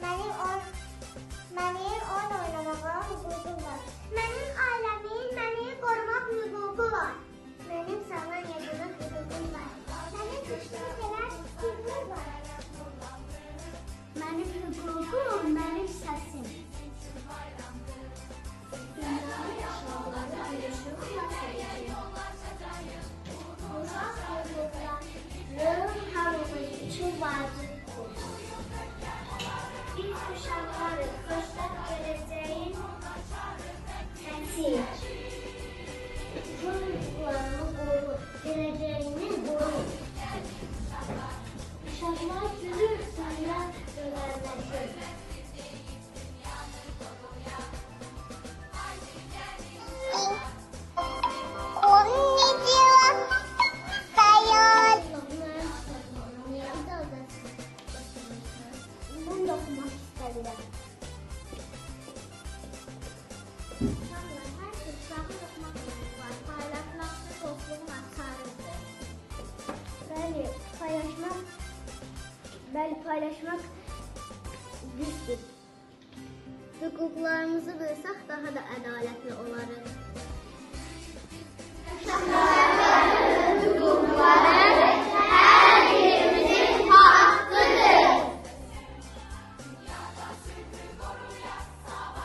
Mənim oyun oynamağa hüququm var. Mənim ailəmin məni qorumaq hüququ var. Mənim sağlam yaşamaq hüququm var. Mənim xoşuma gələn hüququm var. Mənim hüququm, mənim səsim. Dünyanın yaşamaları birləşdirməklə uşaq hüquqlarının hamımız üçün vacibdir. Biz uşaqları xoşbəxt gələcəyin təksir. Uşaq hüquqlarını qoru, gələcəyini qoru. Uşaqlar düzür dünya görərləşir. Bunu da okumaq istəyirəm. Uşaqlar, hər şey uşağın oxumaq hüququ var. Paylaşmaqda dostluğun açarıdır. Bəli, paylaşmaq gücdür. Hüquqlarımızı bilsək daha da ədalətli olarıq.